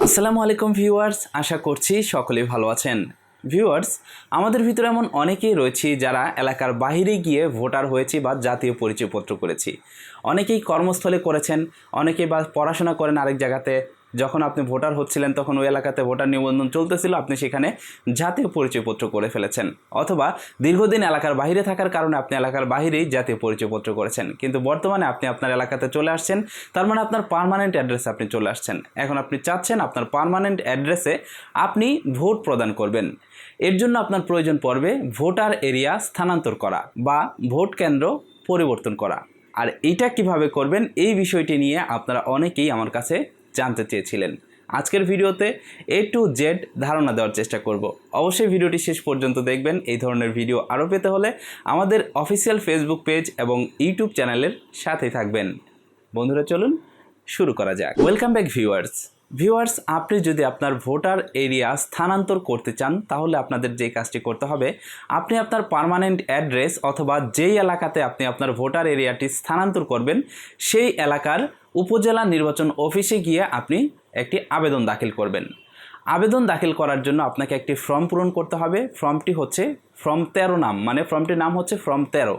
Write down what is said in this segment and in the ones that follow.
আসসালামু আলাইকুম ভিউয়ার্স, আশা করছি সকলেই ভালো আছেন। ভিউয়ার্স, আমাদের ভিতরে এমন অনেকেই রয়েছি যারা এলাকার বাইরে গিয়ে ভোটার হয়েছি বা জাতীয় পরিচয়পত্র করেছি। অনেকেই কর্মস্থলে করেছেন, অনেকেই বা পড়াশোনা করেন আরেক জায়গাতে। যখন আপনি ভোটার হচ্ছিলেন তখন ওই এলাকাতে ভোটার নিবন্ধন চলতেছিল, আপনি সেখানে জাতীয় পরিচয়পত্র করে ফেলেছেন, অথবা দীর্ঘদিন এলাকার বাইরে থাকার কারণে আপনি এলাকার বাইরেই জাতীয় পরিচয়পত্র করেছেন, কিন্তু বর্তমানে আপনি আপনার এলাকাতে চলে আসছেন। তার মানে আপনার পার্মানেন্ট অ্যাড্রেসে আপনি চলে আসছেন। এখন আপনি চাচ্ছেন আপনার পার্মানেন্ট অ্যাড্রেসে আপনি ভোট প্রদান করবেন। এর জন্য আপনার প্রয়োজন পড়বে ভোটার এরিয়া স্থানান্তর করা বা ভোট কেন্দ্র পরিবর্তন করা। আর এইটা কিভাবে করবেন এই বিষয়টি নিয়ে আপনারা অনেকেই আমার কাছে জানতে চেয়েছিলেন। আজকের ভিডিওতে A to Z ধারণা দেওয়ার চেষ্টা করব। অবশ্যই ভিডিওটি শেষ পর্যন্ত দেখবেন। এই ধরনের ভিডিও আরও পেতে হলে আমাদের অফিসিয়াল ফেসবুক পেজ এবং ইউটিউব চ্যানেলের সাথেই থাকবেন। বন্ধুরা, চলুন শুরু করা যাক। ওয়েলকাম ব্যাক ভিউয়ার্স, আপনি যদি আপনার ভোটার এরিয়া স্থানান্তর করতে চান তাহলে আপনাদের যে কাজটি করতে হবে, আপনি আপনার পার্মানেন্ট অ্যাড্রেস অথবা যেই এলাকাতে আপনি আপনার ভোটার এরিয়াটি স্থানান্তর করবেন সেই এলাকার উপজেলা নির্বাচন অফিসে গিয়ে আপনি একটি আবেদন দাখিল করবেন। আবেদন দাখিল করার জন্য আপনাকে একটি ফর্ম পূরণ করতে হবে। ফর্মটি হচ্ছে ফর্ম 13 নাম, মানে ফর্মটির নাম হচ্ছে ফর্ম 13।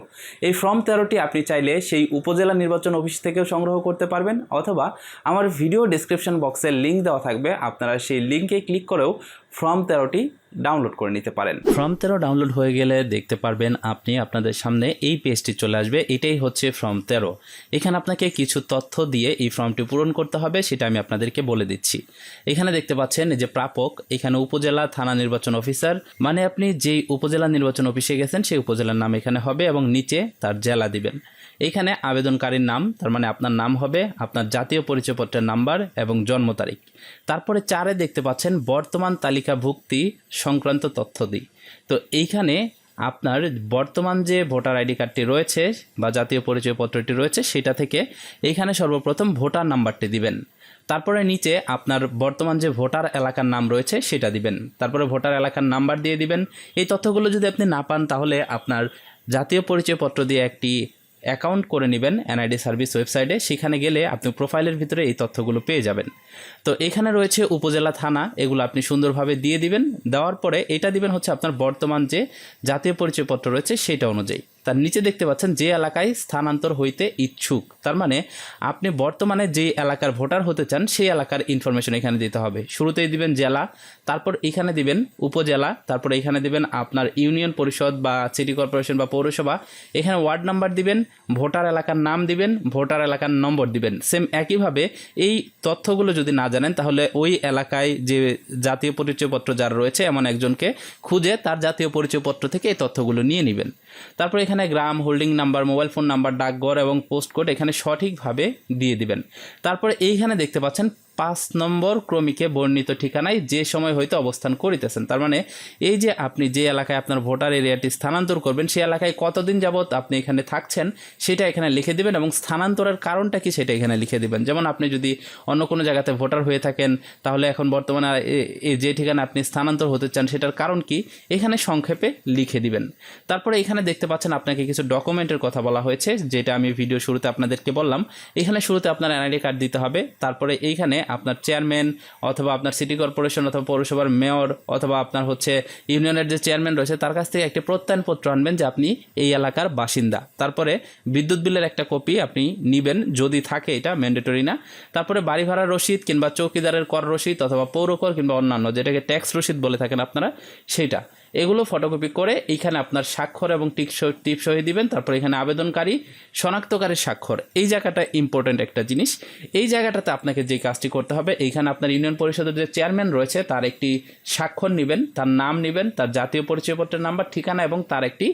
এই ফর্ম 13টি আপনি চাইলে সেই উপজেলা নির্বাচন অফিস থেকেও সংগ্রহ করতে পারবেন, অথবা আমার ভিডিও ডেসক্রিপশন বক্সে লিঙ্ক দেওয়া থাকবে, আপনারা সেই লিঙ্কে ক্লিক করেও ফর্ম 13টি ডাউনলোড করে নিতে পারেন। ফর্ম 13 ডাউনলোড হয়ে গেলে দেখতে পারবেন আপনি আপনাদের সামনে এই পেজটি চলে আসবে। এটাই হচ্ছে ফর্ম 13। এখানে আপনাকে কিছু তথ্য দিয়ে এই ফর্মটি পূরণ করতে হবে, সেটা আমি আপনাদেরকে বলে দিচ্ছি। এখানে দেখতে পাচ্ছেন যে প্রাপক, এখানে উপজেলা থানা নির্বাচন অফিসার, মানে আপনি যেই উপজেলা নির্বাচন অফিসে গেছেন সেই উপজেলার নাম এখানে হবে এবং নিচে তার জেলা দিবেন। এখানে আবেদনকারীর নাম, তার মানে আপনার নাম হবে, আপনার জাতীয় পরিচয়পত্রের নাম্বার এবং জন্ম তারিখ। তারপরে 4-এ দেখতে পাচ্ছেন বর্তমান তালিকাভুক্তি সংক্রান্ত তথ্য দিই। তো এইখানে আপনার বর্তমান যে ভোটার আইডি কার্ডটি রয়েছে বা জাতীয় পরিচয়পত্রটি রয়েছে সেটা থেকে এইখানে সর্বপ্রথম ভোটার নাম্বারটি দিবেন। তারপরে নিচে আপনার বর্তমান যে ভোটার এলাকার নাম রয়েছে সেটা দিবেন। তারপরে ভোটার এলাকার নাম্বার দিয়ে দিবেন। এই তথ্যগুলো যদি আপনি না পান তাহলে আপনার জাতীয় পরিচয়পত্র দিয়ে একটি অ্যাকাউন্ট করে নেবেন NID সার্ভিস ওয়েবসাইটে। সেখানে গেলে আপনি প্রোফাইলের ভিতরে এই তথ্যগুলো পেয়ে যাবেন। তো এখানে রয়েছে উপজেলা থানা, এগুলো আপনি সুন্দরভাবে দিয়ে দিবেন। দেওয়ার পরে এটা দিবেন হচ্ছে আপনার বর্তমান যে জাতীয় পরিচয়পত্র রয়েছে সেটা অনুযায়ী। তার নিচে দেখতে পাচ্ছেন যে এলাকায় স্থানান্তর হইতে ইচ্ছুক, তার মানে আপনি বর্তমানে যে এলাকার ভোটার হতে চান সেই এলাকার ইনফরমেশন এখানে দিতে হবে। শুরুতেই দিবেন জেলা, তারপর এখানে দিবেন উপজেলা, তারপর এখানে দিবেন আপনার ইউনিয়ন পরিষদ বা সিটি কর্পোরেশন বা পৌরসভা, এখানে ওয়ার্ড নাম্বার দিবেন, ভোটার এলাকার নাম দিবেন, ভোটার এলাকার নম্বর দিবেন। সেম একইভাবে এই তথ্যগুলো যদি না জানেন তাহলে ওই এলাকায় যে জাতীয় পরিচয়পত্র যার রয়েছে এমন একজনকে খুঁজে তার জাতীয় পরিচয়পত্র থেকে এই তথ্যগুলো নিয়ে নেবেন। তারপর এখানে গ্রাম, holding number, mobile phone number, ডাকঘর এবং পোস্ট কোড এখানে সঠিকভাবে দিয়ে দিবেন। তারপরে এইখানে দেখতে পাচ্ছেন 5 নম্বর ক্রমিকে বর্ণিত ঠিকানায় যে সময় হয়তো অবস্থান করিতেছেন, তার মানে এই যে আপনি যে এলাকায় আপনার ভোটার এরিয়াটি স্থানান্তর করবেন সেই এলাকায় কতদিন যাবত আপনি এখানে থাকছেন সেটা এখানে লিখে দিবেন এবং স্থানান্তরের কারণটা কি সেটা এখানে লিখে দিবেন। যেমন আপনি যদি অন্য কোনো জায়গাতে ভোটার হয়ে থাকেন তাহলে এখন বর্তমানে যে ঠিকানা আপনি স্থানান্তর হতে চান সেটার কারণ কি এখানে সংক্ষেপে লিখে দিবেন। তারপরে এখানে দেখতে পাচ্ছেন আপনাকে কিছু ডকুমেন্টের কথা বলা হয়েছে, যেটা আমি ভিডিও শুরুতে আপনাদেরকে বললাম। এখানে শুরুতে আপনার NID কার্ড দিতে হবে। তারপরে এইখানে আপনার চেয়ারম্যান অথবা আপনার সিটি কর্পোরেশন অথবা পৌরসভার মেয়র অথবা আপনার হচ্ছে ইউনিয়নের যে চেয়ারম্যান রয়েছে তার কাছ থেকে একটি প্রত্যয়নপত্র আনবেন যে আপনি এই এলাকার বাসিন্দা। তারপরে বিদ্যুৎ বিলের একটা কপি আপনি নেবেন যদি থাকে, এটা ম্যান্ডেটরি না। তারপরে বাড়ি ভাড়ার রসিদ কিংবা চৌকিদারের কর রসিদ অথবা পৌরকর কিংবা অন্যান্য যেটাকে ট্যাক্স রসিদ বলে থাকেন আপনারা, সেইটা এগুলো ফটোকপি করে এইখানে আপনার স্বাক্ষর এবং টিপ সহি দিবেন। তারপর এখানে আবেদনকারী শনাক্তকারীর স্বাক্ষর, এই জায়গাটা ইম্পর্টেন্ট একটা জিনিস। এই জায়গাটাতে আপনাকে যে কাজটি করতে হবে, এইখানে আপনার ইউনিয়ন পরিষদের যে চেয়ারম্যান রয়েছে তার একটি স্বাক্ষর নেবেন, তার নাম নেবেন, তার জাতীয় পরিচয়পত্রের নাম্বার, ঠিকানা এবং তার একটি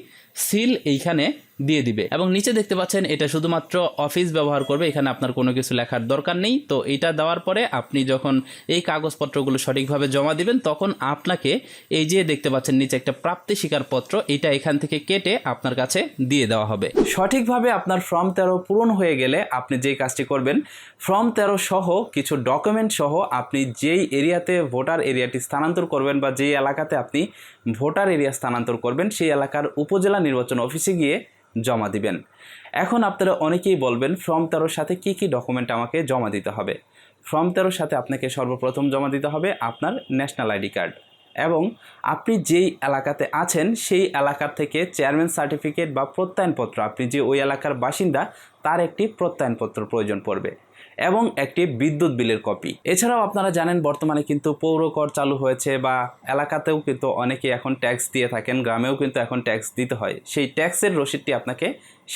সিল এইখানে দিয়ে দিবে। এবং নিচে দেখতে পাচ্ছেন এটা শুধুমাত্র অফিস ব্যবহার করবে, এখানে আপনার কোনো কিছু লেখার দরকার নেই। তো এটা দেওয়ার পরে আপনি যখন এই কাগজপত্রগুলো সঠিকভাবে জমা দিবেন তখন আপনাকে এই যে দেখতে পাচ্ছেন নিচে একটা প্রাপ্তি স্বীকারপত্র, এটা এখান থেকে কেটে আপনার কাছে দিয়ে দেওয়া হবে। সঠিকভাবে আপনার ফর্ম 13 পূরণ হয়ে গেলে আপনি যেই কাজটি করবেন, ফর্ম 13 সহ কিছু ডকুমেন্ট সহ আপনি যেই এরিয়াতে ভোটার এরিয়াটি স্থানান্তর করবেন বা যেই এলাকাতে আপনি ভোটার এরিয়া স্থানান্তর করবেন সেই এলাকার উপজেলা নির্বাচন অফিসে গিয়ে জমা দিবেন। এখন আপনারা অনেকেই বলবেন ফর্ম 13 সাথে কি কি ডকুমেন্ট আমাকে জমা দিতে হবে। ফর্ম 13 সাথে আপনাকে সর্বপ্রথম জমা দিতে হবে আপনার ন্যাশনাল আইডি কার্ড এবং আপনি যেই এলাকাতে আছেন সেই এলাকার থেকে চেয়ারম্যান সার্টিফিকেট বা প্রত্যয়নপত্র, আপনি যে ওই এলাকার বাসিন্দা তার একটি প্রত্যয়নপত্র প্রয়োজন পড়বে এবং একটি বিদ্যুৎ বিলের কপি। এছাড়াও আপনারা জানেন বর্তমানে কিন্তু পৌর কর চালু হয়েছে বা এলাকাতেও কিন্তু অনেকে এখন ট্যাক্স দিয়ে থাকেন, গ্রামেও কিন্তু এখন ট্যাক্স দিতে হয়। সেই ট্যাক্সের রসিদটি আপনাকে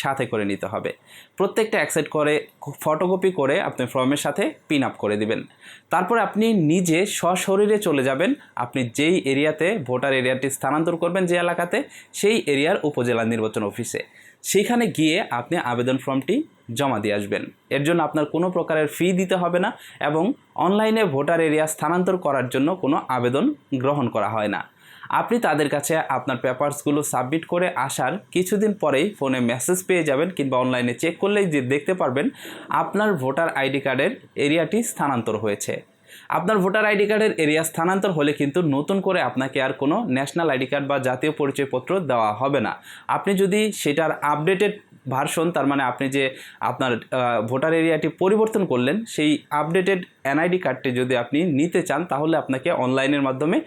সাথে করে নিতে হবে। প্রত্যেকটা অ্যাকসেপ্ট করে ফটোকপি করে আপনি ফর্মের সাথে পিন আপ করে দিবেন। তারপরে আপনি নিজে সশরীরে চলে যাবেন আপনি যেই এরিয়াতে ভোটার এরিয়াটি স্থানান্তর করবেন, যে এলাকাতে, সেই এরিয়ার উপজেলা নির্বাচন অফিসে। সেখানে গিয়ে আপনি আবেদন ফর্মটি জমা দিয়ে আসবেন। এর জন্য আপনার কোনো প্রকারের ফি দিতে হবে না এবং অনলাইনে ভোটার এরিয়া স্থানান্তর করার জন্য কোনো আবেদন গ্রহণ করা হয় না। আপনি তাদের কাছে আপনার পেপারসগুলো সাবমিট করে আসার কিছুদিন পরেই ফোনে মেসেজ পেয়ে যাবেন কিংবা অনলাইনে চেক করলেই যে দেখতে পারবেন আপনার ভোটার আইডি কার্ডের এরিয়াটি স্থানান্তর হয়েছে। আপনার ভোটার আইডি কার্ডের এরিয়া স্থানান্তর হলে কিন্তু নতুন করে আপনাকে আর কোনো ন্যাশনাল আইডি কার্ড বা জাতীয় পরিচয়পত্র দেওয়া হবে না। আপনি যদি সেটার আপডেটেড ভার্সন, তার মানে আপনি যে আপনার ভোটার এরিয়াটি পরিবর্তন করলেন সেই আপডেটেড এনআইডি কার্ডটি যদি আপনি নিতে চান তাহলে আপনাকে অনলাইনের মাধ্যমে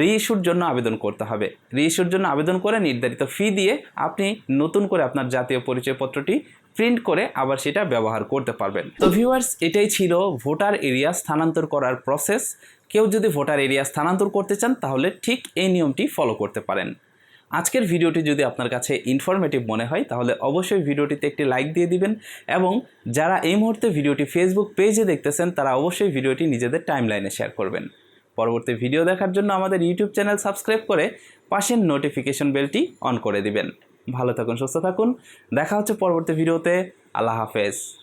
রিইস্যুর জন্য আবেদন করতে হবে। রিইস্যুর জন্য আবেদন করে নির্ধারিত ফি দিয়ে আপনি নতুন করে আপনার জাতীয় পরিচয়পত্রটি প্রিন্ট করে আবার সেটা ব্যবহার করতে পারবেন। তো ভিউয়ার্স, এটাই ছিল ভোটার এরিয়া স্থানান্তর করার প্রসেস। কেউ যদি ভোটার এরিয়া স্থানান্তর করতে চান তাহলে ঠিক এই নিয়মটি ফলো করতে পারেন। আজকের ভিডিওটি যদি আপনার কাছে ইনফরমেটিভ মনে হয় তাহলে অবশ্যই ভিডিওটিতে একটি লাইক দিয়ে দিবেন এবং যারা এই মুহূর্তে ভিডিওটি ফেসবুক পেজে দেখতেছেন তারা অবশ্যই ভিডিওটি নিজেদের টাইমলাইনে শেয়ার করবেন। পরবর্তী ভিডিও দেখার জন্য আমাদের ইউটিউব চ্যানেল সাবস্ক্রাইব করে পাশের নোটিফিকেশন বেলটি অন করে দিবেন। ভালো থাকুন, সুস্থ থাকুন, দেখা হচ্ছে পরবর্তী ভিডিওতে। আল্লাহ হাফেজ।